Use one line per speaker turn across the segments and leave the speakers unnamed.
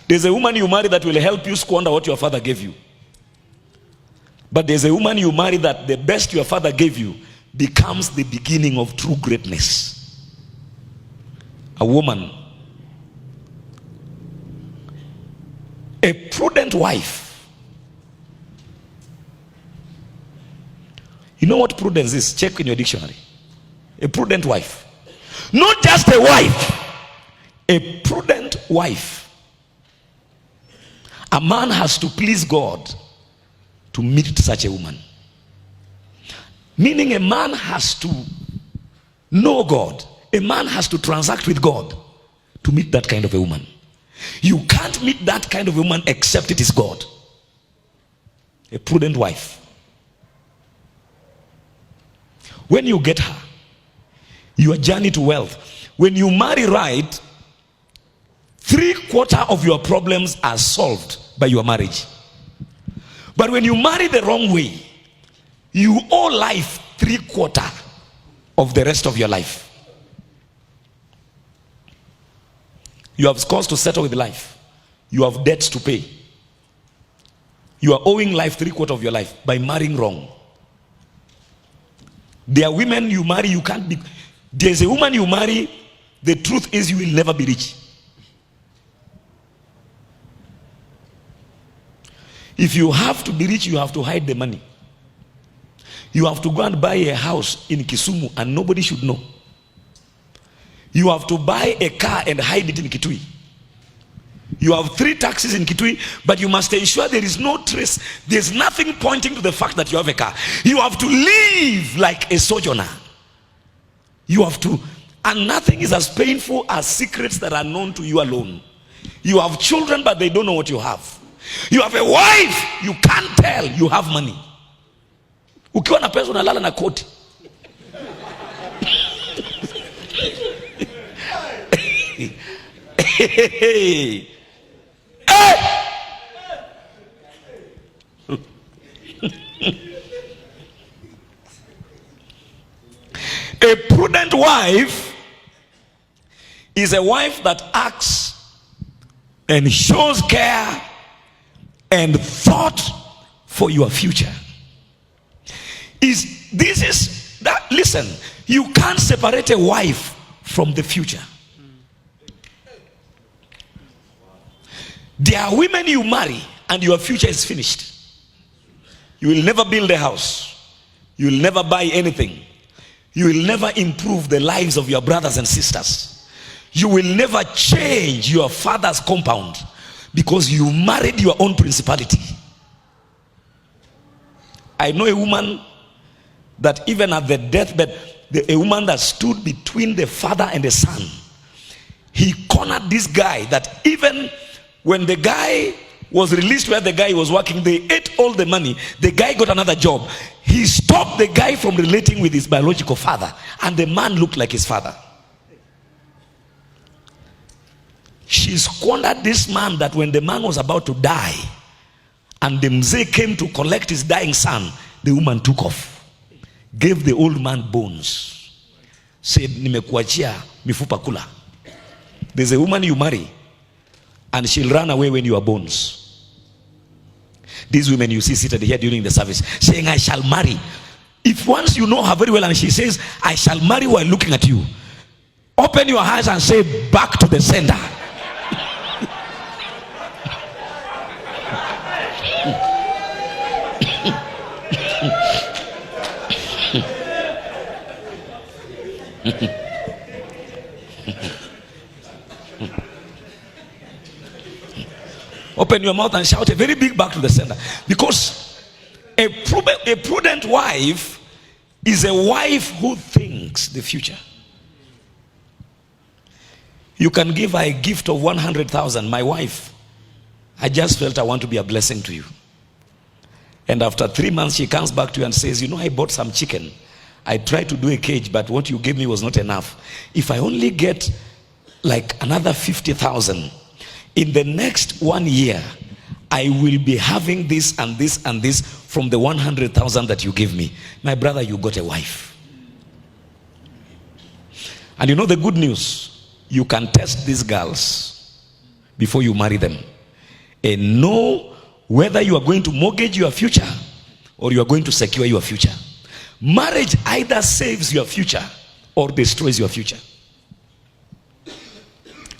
There's a woman you marry that will help you squander what your father gave you. But there's a woman you marry that the best your father gave you becomes the beginning of true greatness. A woman, a prudent wife. You know what prudence is? Check in your dictionary. A prudent wife. Not just a wife. A prudent wife. A man has to please God to meet such a woman. Meaning a man has to know God. A man has to transact with God to meet that kind of a woman. You can't meet that kind of a woman except it is God. A prudent wife. When you get her, your journey to wealth. When you marry right, 3/4 of your problems are solved by your marriage. But when you marry the wrong way, you owe life 3/4 of the rest of your life. You have scores to settle with life. You have debts to pay. You are owing life 3/4 of your life by marrying wrong. There are women you marry, you can't be. There's a woman you marry, the truth is you will never be rich. If you have to be rich, you have to hide the money. You have to go and buy a house in Kisumu and nobody should know. You have to buy a car and hide it in Kitui. You have 3 taxis in Kitui, but you must ensure there is no trace. There's nothing pointing to the fact that you have a car. You have to live like a sojourner. You have to, and nothing is as painful as secrets that are known to you alone. You have children, but they don't know what you have. You have a wife, you can't tell you have money. Ukiwa na pesa unalala na koti. Hey. A prudent wife is a wife that acts and shows care and thought for your future. Listen, you can't separate a wife from the future. There are women you marry and your future is finished. You will never build a house. You will never buy anything. You will never improve the lives of your brothers and sisters. You will never change your father's compound because you married your own principality. I know a woman that even at the deathbed, a woman that stood between the father and the son. He cornered this guy that even when the guy was released where the guy was working, they ate all the money. The guy got another job. He stopped the guy from relating with his biological father, and the man looked like his father. She squandered this man that when the man was about to die and the mzee came to collect his dying son, the woman took off, gave the old man bones, said, nimekuachia mifupa kula. There's a woman you marry and she'll run away when you are bones. These women you see seated here during the service saying, I shall marry. If once you know her very well and she says, I shall marry while looking at you, open your eyes and say, back to the sender. Open your mouth and shout a very big back to the sender. Because a prudent wife is a wife who thinks the future. You can give her a gift of 100,000. My wife, I just felt I want to be a blessing to you. And after 3 months, she comes back to you and says, you know, I bought some chicken. I tried to do a cage, but what you gave me was not enough. If I only get like another 50,000, in the next 1 year, I will be having this and this and this from the 100,000 that you gave me. My brother, you got a wife. And you know the good news? You can test these girls before you marry them. and know whether you are going to mortgage your future or you are going to secure your future. Marriage either saves your future or destroys your future.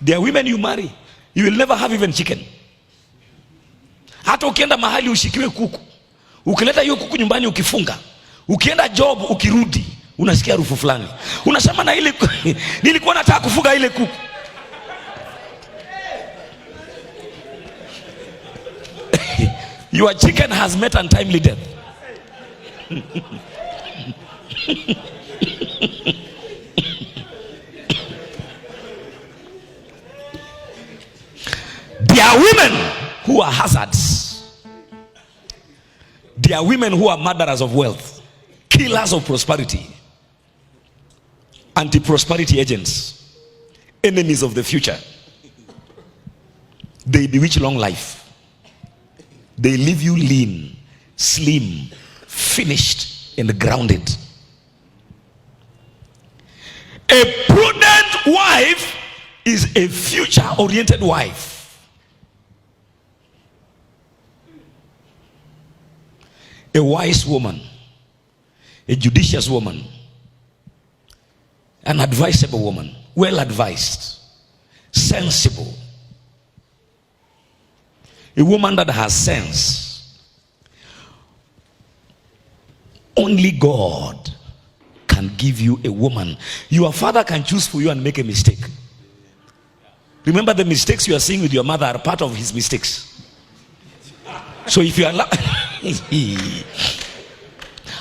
There are women you marry, you will never have even chicken. Hata ukienda mahali ushikiwe kuku, ukileta hiyo kuku nyumbani ukifunga, ukienda job ukirudi, unasikia harufu fulani. Unasema na ile nilikuwa nataka kufuga ile kuku. Your chicken has met untimely death. There are women who are hazards. There are women who are murderers of wealth, killers of prosperity, anti-prosperity agents, enemies of the future. They bewitch long life. They leave you lean, slim, finished, and grounded. A prudent wife is a future-oriented wife. A wise woman, a judicious woman, an advisable woman, well advised, sensible. A woman that has sense. Only God can give you a woman. Your father can choose for you and make a mistake. Remember, the mistakes you are seeing with your mother are part of his mistakes. So if you allow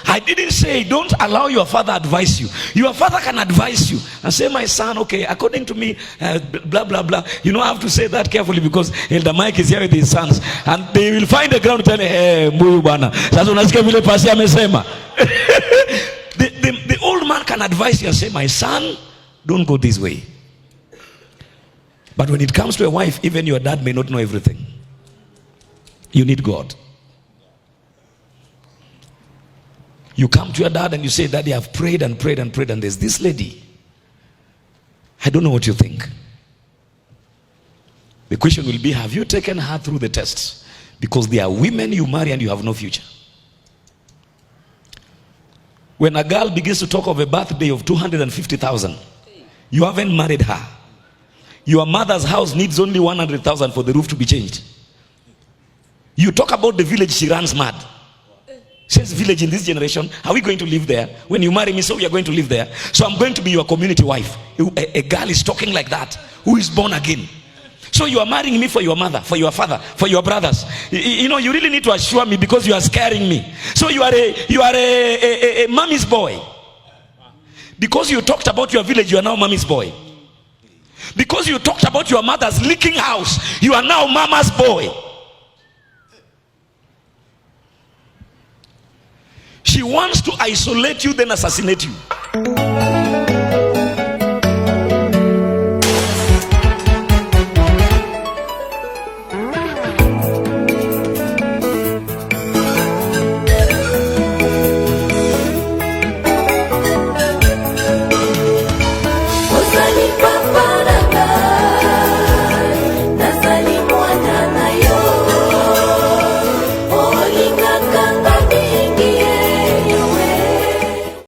I didn't say don't allow your father advise you. Your father can advise you and say, my son, okay, according to me, blah blah blah. You know, I have to say that carefully because Elder Mike is here with his sons, and they will find the ground to tell, hey, mbuyu bana. Sasa unasikia vile pasi amesema. The old man can advise you and say, my son, don't go this way. But when it comes to a wife, even your dad may not know everything. You need God. You come to your dad and you say, Daddy, I've prayed and prayed and prayed, and there's this lady. I don't know what you think. The question will be, have you taken her through the tests? Because there are women you marry and you have no future. When a girl begins to talk of a birthday of 250,000, you haven't married her. Your mother's house needs only 100,000 for the roof to be changed. You talk about the village, she runs mad. Says, village in this generation, are we going to live there? When you marry me, so we are going to live there. So I'm going to be your community wife. A girl is talking like that, who is born again. So you are marrying me for your mother, for your father, for your brothers. You know, you really need to assure me because you are scaring me. So you are a mommy's boy. Because you talked about your village, you are now mommy's boy. Because you talked about your mother's leaking house, you are now mama's boy. She wants to isolate you, then assassinate you.